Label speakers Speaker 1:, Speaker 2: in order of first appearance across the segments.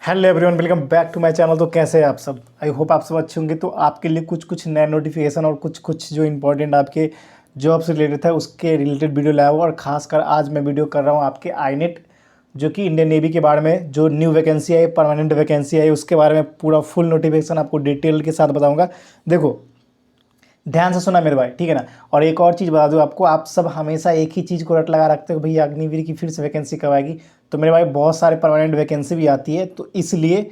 Speaker 1: Hello everyone, welcome back to my channel. तो कैसे हैं आप सब? आई होप आप सब अच्छे होंगे। तो आपके लिए कुछ नए नोटिफिकेशन और कुछ जो इंपॉर्टेंट आपके जॉब से रिलेटेड था उसके रिलेटेड वीडियो लाया हुआ। और खासकर आज मैं वीडियो कर रहा हूँ आपके आईनेट जो कि इंडियन नेवी के बारे में, जो न्यू वैकेंसी आई, परमानेंट वैकेंसी आई, उसके बारे में पूरा फुल नोटिफिकेशन आपको डिटेल के साथ बताऊँगा। देखो, ध्यान से सुना मेरे भाई, ठीक है ना। और एक और चीज़ बता दूँ आपको, आप सब हमेशा एक ही चीज़ को रट लगा रखते हो, भैया अग्निवीर की फिर से वैकेंसी कब आएगी। तो मेरे भाई बहुत सारे परमानेंट वैकेंसी भी आती है, तो इसलिए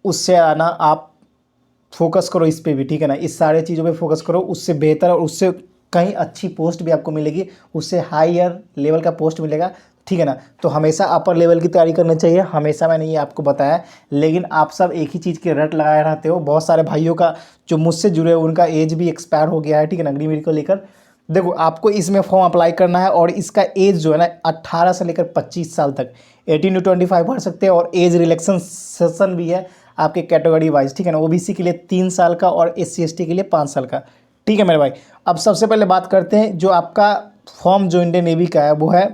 Speaker 1: उससे आना आप फोकस करो इस पे भी, ठीक है ना। इस सारे चीज़ों पे फोकस करो, उससे बेहतर और उससे कहीं अच्छी पोस्ट भी आपको मिलेगी, उससे हायर लेवल का पोस्ट मिलेगा, ठीक है ना। तो हमेशा अपर लेवल की तैयारी करनी चाहिए, हमेशा मैंने ये आपको बताया। लेकिन आप सब एक ही चीज़ के रट लगाए रहते हो। बहुत सारे भाइयों का जो मुझसे जुड़े हुए उनका एज भी एक्सपायर हो गया है, ठीक है ना, अग्निवीर को लेकर। देखो, आपको इसमें फॉर्म अप्लाई करना है और इसका एज जो है ना 18 से लेकर 25 साल तक, 18 to 25 भर सकते हैं। और एज रिलैक्सेशन सेशन भी है आपके कैटेगरी वाइज, ठीक है ना। ओबीसी के लिए 3 साल का और SC ST के लिए 5 साल का, ठीक है मेरे भाई। अब सबसे पहले बात करते हैं, जो आपका फॉर्म जो इंडियन नेवी का है वो है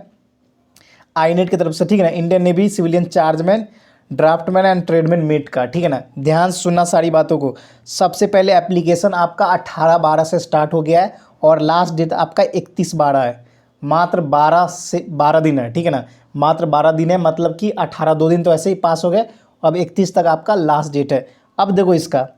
Speaker 1: आईनेट की तरफ से, ठीक है ना, Indian navy civilian chargeman, draftsman and tradesman mate का, ठीक है ना। ध्यान सुनना सारी बातों को। सबसे पहले एप्लीकेशन आपका 18/12 से स्टार्ट हो गया है और लास्ट डेट आपका 31/12 है। मात्र 12 दिन है, ठीक है ना। मात्र 12 दिन है, मतलब कि 18 2 दिन तो ऐसे ही पास हो गए। अब 31 तक आपका लास्ट डेट है। अब देखो, इसका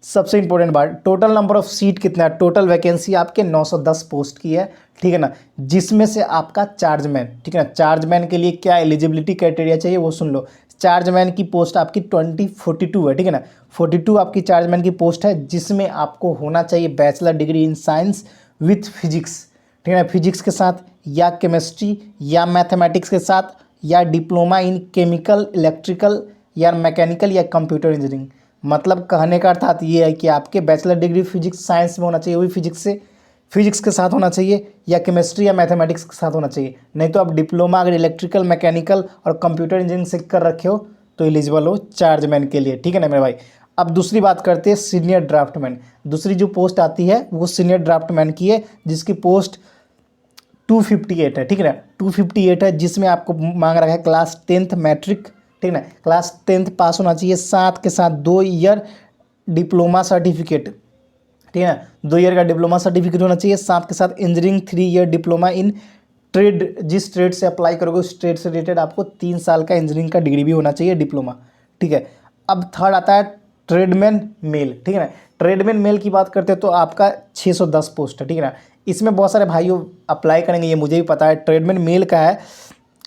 Speaker 1: सबसे इंपॉर्टेंट बात, टोटल नंबर ऑफ सीट कितना है। टोटल वैकेंसी आपके 910 पोस्ट की है, ठीक है ना। जिसमें से आपका चार्जमैन, ठीक है ना, चार्जमैन के लिए क्या एलिजिबिलिटी क्राइटेरिया चाहिए वो सुन लो। चार्जमैन की पोस्ट आपकी 2042 है, ठीक है ना। 42 आपकी चार्जमैन की पोस्ट है, जिसमें आपको होना चाहिए bachelor degree in science with physics, ठीक है ना। फिजिक्स के साथ या केमिस्ट्री या मैथमेटिक्स के साथ, या डिप्लोमा इन केमिकल, इलेक्ट्रिकल या मैकेनिकल या कंप्यूटर इंजीनियरिंग। मतलब कहने का अर्थात ये है कि आपके बैचलर डिग्री फिजिक्स साइंस में होना चाहिए, वही फिजिक्स के साथ होना चाहिए, या केमिस्ट्री या मैथमेटिक्स के साथ होना चाहिए। नहीं तो आप डिप्लोमा अगर इलेक्ट्रिकल, मैकेनिकल और कंप्यूटर इंजीनियरिंग से कर रखे हो तो एलिजिबल हो चार्जमैन के लिए, ठीक है ना मेरे भाई। अब दूसरी बात करते हैं सीनियर ड्राफ्टमैन। दूसरी जो पोस्ट आती है वो सीनियर ड्राफ्टमैन की है, जिसकी पोस्ट 258 है, ठीक है ना। 258 है, जिसमें आपको मांग रखा है क्लास 10th मैट्रिक, ठीक है ना। क्लास 10th पास होना चाहिए, साथ के साथ 2 ईयर डिप्लोमा सर्टिफिकेट, ठीक है ना। 2 ईयर का डिप्लोमा सर्टिफिकेट होना चाहिए, साथ के साथ engineering 3 year diploma in trade. जिस ट्रेड से अप्लाई करोगे उस ट्रेड से रिलेटेड आपको 3 साल का इंजीनियरिंग का डिग्री भी होना चाहिए, डिप्लोमा, ठीक है। अब थर्ड आता है ट्रेडमैन मेल, ठीक है ना। ट्रेडमैन मेल की बात करते हैं तो आपका 610 पोस्ट है, ठीक है ना। इसमें बहुत सारे भाइयों अप्लाई करेंगे, ये मुझे भी पता है। ट्रेडमैन मेल का है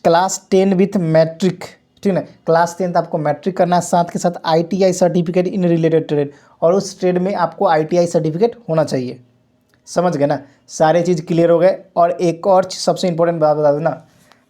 Speaker 1: क्लास 10 विथ मैट्रिक, ठीक है ना। क्लास 10 आपको मैट्रिक करना है, साथ के साथ ITI certificate in related trade, और उस ट्रेड में आपको ITI सर्टिफिकेट होना चाहिए। समझ गए ना, सारे चीज़ क्लियर हो गए। और एक और सबसे इंपॉर्टेंट बात बता देना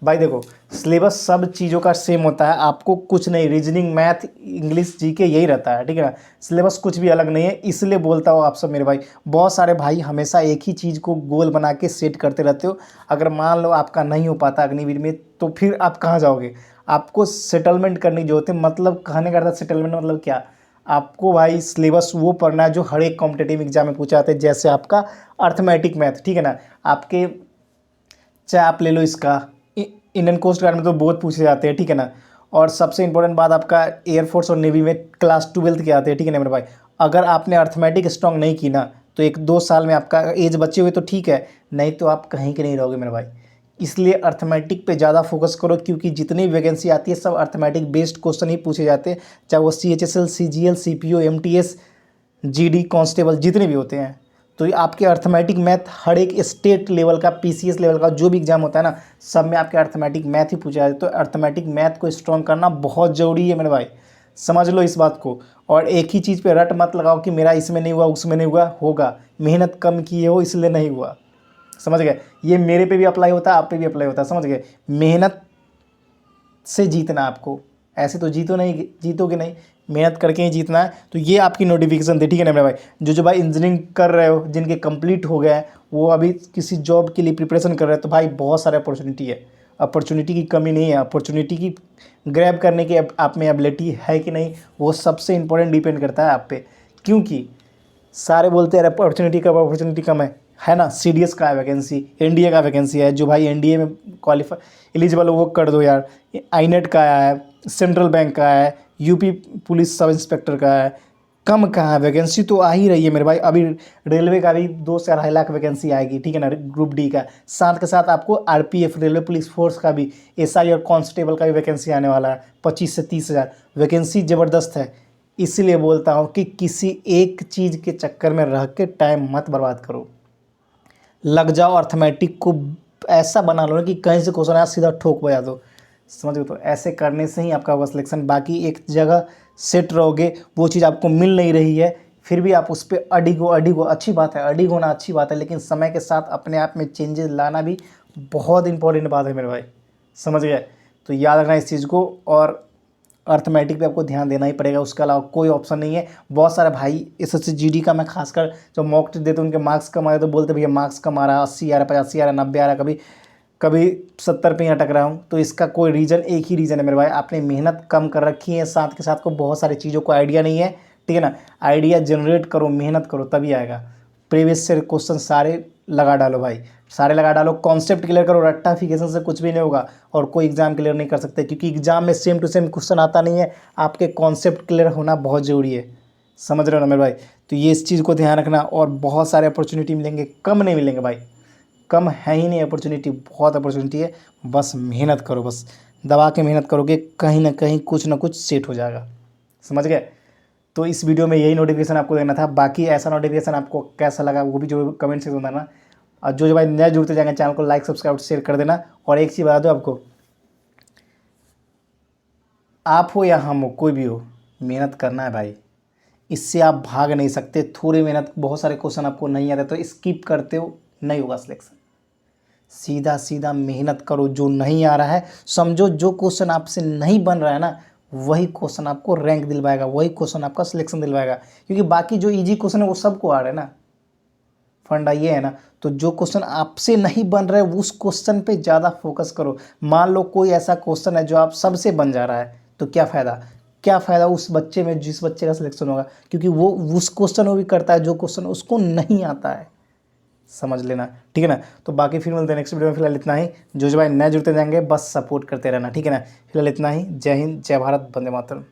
Speaker 1: भाई, देखो सिलेबस सब चीज़ों का सेम होता है, आपको कुछ नहीं, रीजनिंग, मैथ, इंग्लिश, GK यही रहता है, ठीक है ना। सिलेबस कुछ भी अलग नहीं है, इसलिए बोलता हूँ आप सब मेरे भाई। बहुत सारे भाई हमेशा एक ही चीज़ को गोल बना के सेट करते रहते हो। अगर मान लो आपका नहीं हो पाता अग्निवीर में, तो फिर आप कहाँ जाओगे? आपको सेटलमेंट करनी जो होती है, मतलब कहने का अर्थ सेटलमेंट मतलब क्या, आपको भाई सिलेबस वो पढ़ना है जो हर एक कॉम्पिटेटिव एग्जाम में पूछा जाता है। जैसे आपका अर्थमेटिक मैथ, ठीक है ना, आपके चाहे आप ले लो इसका इंडियन कोस्ट गार्ड में तो बहुत पूछे जाते हैं, ठीक है ना। और सबसे इंपॉर्टेंट बात, आपका एयरफोर्स और नेवी में क्लास 12th के आते हैं, ठीक है ना मेरे भाई। अगर आपने अर्थमेटिक स्ट्रॉन्ग नहीं की ना, तो 1-2 साल में आपका एज बचे हुए तो ठीक है, नहीं तो आप कहीं के नहीं रहोगे मेरे भाई। इसलिए अर्थमेटिक पे ज़्यादा फोकस करो, क्योंकि जितनी वैकेंसी आती है सब अर्थमेटिक बेस्ड क्वेश्चन ही पूछे जाते हैं, चाहे वो CHSL, CGL, CPO, MTS, GD constable जितने भी होते हैं। तो ये आपके अर्थमेटिक मैथ हर एक स्टेट लेवल का, PCS लेवल का जो भी एग्जाम होता है ना, सब में आपके अर्थमेटिक मैथ ही पूछा जाता है। तो अर्थमेटिक मैथ को स्ट्रॉन्ग करना बहुत ज़रूरी है मेरे भाई, समझ लो इस बात को। और एक ही चीज़ पे रट मत लगाओ कि मेरा इसमें नहीं हुआ, उसमें नहीं हुआ, होगा। मेहनत कम किए हो इसलिए नहीं हुआ, समझ गए। ये मेरे पे भी अप्लाई होता है, आप पे भी अप्लाई होता है, समझ गए। मेहनत से जीतना आपको, ऐसे तो जीतोगे नहीं, मेहनत करके ही जीतना है। तो ये आपकी नोटिफिकेशन थी, ठीक है ना मेरे भाई। जो भाई इंजीनियरिंग कर रहे हो, जिनके कंप्लीट हो गया है, वो अभी किसी जॉब के लिए प्रिपरेशन कर रहे हैं, तो भाई बहुत सारे अपॉर्चुनिटी है, अपॉर्चुनिटी की कमी नहीं है। अपॉर्चुनिटी की ग्रैब करने की आप में एबिलिटी है कि नहीं, वो सबसे इंपॉर्टेंट डिपेंड करता है आप पे। क्योंकि सारे बोलते हैं अपॉर्चुनिटी कम है ना। CDS का है वैकेंसी, NDA का वैकेंसी है, जो भाई NDA में क्वालिफाई एलिजिबल हो वो कर दो यार। आईनेट का आया है, सेंट्रल बैंक का है, यूपी पुलिस सब इंस्पेक्टर का है, कम कहाँ है, वैकेंसी तो आ ही रही है मेरे भाई। अभी रेलवे का भी 2 से 2.5 लाख वैकेंसी आएगी, ठीक है ना, ग्रुप डी का। साथ के साथ आपको आरपीएफ रेलवे पुलिस फोर्स का भी, एसआई और कांस्टेबल का भी वैकेंसी आने वाला है, 25 से 30 हज़ार वैकेंसी ज़बरदस्त है। इसीलिए बोलता हूँ कि किसी एक चीज़ के चक्कर में रह के टाइम मत बर्बाद करो, लग जाओ अर्थमेटिक को ऐसा बना लो ना कि कहीं से क्वेश्चन आया सीधा ठोक बजा दो, समझ गए। तो ऐसे करने से ही आपका होगा सिलेक्शन। बाकी एक जगह सेट रहोगे, वो चीज़ आपको मिल नहीं रही है, फिर भी आप उस पर अडिगो अच्छी बात है, अडिग होना अच्छी बात है, लेकिन समय के साथ अपने आप में चेंजेस लाना भी बहुत इंपॉर्टेंट बात है मेरे भाई, समझ गए। तो याद रखना इस चीज़ को, और अर्थमेटिक पे आपको ध्यान देना ही पड़ेगा, उसके अलावा कोई ऑप्शन नहीं है। बहुत सारे भाई एसएससी जीडी का मैं खासकर जो मॉक टेस्ट देते उनके मार्क्स कम आए तो बोलते भैया मार्क्स कम आ रहा है, 80 आ रहा, 85 आ रहा, 90 आ रहा, कभी कभी 70 पे ही अटक रहा हूँ। तो इसका कोई रीज़न, एक ही रीज़न है मेरे भाई, आपने मेहनत कम कर रखी है, साथ के साथ को बहुत सारी चीज़ों को आइडिया नहीं है, ठीक है ना। आइडिया जनरेट करो, मेहनत करो, तभी आएगा। प्रीवियस से क्वेश्चन सारे लगा डालो भाई, सारे लगा डालो, कॉन्सेप्ट क्लियर करो, रट्टाफिकेशन से कुछ भी नहीं होगा और कोई एग्जाम क्लियर नहीं कर सकते, क्योंकि एग्जाम में सेम टू सेम क्वेश्चन आता नहीं है, आपके कॉन्सेप्ट क्लियर होना बहुत ज़रूरी है, समझ रहे हो ना मेरे भाई। तो ये इस चीज़ को ध्यान रखना, और बहुत सारे अपॉर्चुनिटी मिलेंगे, कम नहीं मिलेंगे भाई, कम है ही नहीं अपॉर्चुनिटी, बहुत अपॉर्चुनिटी है। बस मेहनत करो, बस दबा के मेहनत करोगे, कहीं ना कहीं कुछ ना कुछ सेट हो जाएगा, समझ गए। तो इस वीडियो में यही नोटिफिकेशन आपको देना था। बाकी ऐसा नोटिफिकेशन आपको कैसा लगा वो भी जो कमेंट सेक्शन में बताना। और जो भाई नए जुड़ते जाएंगे चैनल को लाइक सब्सक्राइब शेयर कर देना। और एक चीज़ बता दो आपको, आप हो या हम हो, कोई भी हो, मेहनत करना है भाई, इससे आप भाग नहीं सकते। थोड़ी मेहनत, बहुत सारे क्वेश्चन आपको नहीं आते तो स्किप करते हो, नहीं होगा सिलेक्शन। सीधा सीधा मेहनत करो, जो नहीं आ रहा है समझो, जो क्वेश्चन आपसे नहीं बन रहा है ना, वही क्वेश्चन आपको रैंक दिलवाएगा, वही क्वेश्चन आपका सिलेक्शन दिलवाएगा। क्योंकि बाकी जो इजी क्वेश्चन है वो सबको आ रहा है ना, फंडा ये है ना। तो जो क्वेश्चन आपसे नहीं बन रहा है उस क्वेश्चन पे ज़्यादा फोकस करो। मान लो कोई ऐसा क्वेश्चन है जो आप सबसे बन जा रहा है, तो क्या फ़ायदा, क्या फ़ायदा उस बच्चे में जिस बच्चे का सिलेक्शन होगा, क्योंकि वो उस क्वेश्चन को भी करता है जो क्वेश्चन उसको नहीं आता है, समझ लेना, ठीक है ना। तो बाकी फिर मिलते हैं नेक्स्ट वीडियो में, फिलहाल इतना ही। जो भाई नए जुड़ते जाएंगे बस सपोर्ट करते रहना, ठीक है ना। फिलहाल इतना ही। जय हिंद, जय भारत, वंदे मातरम।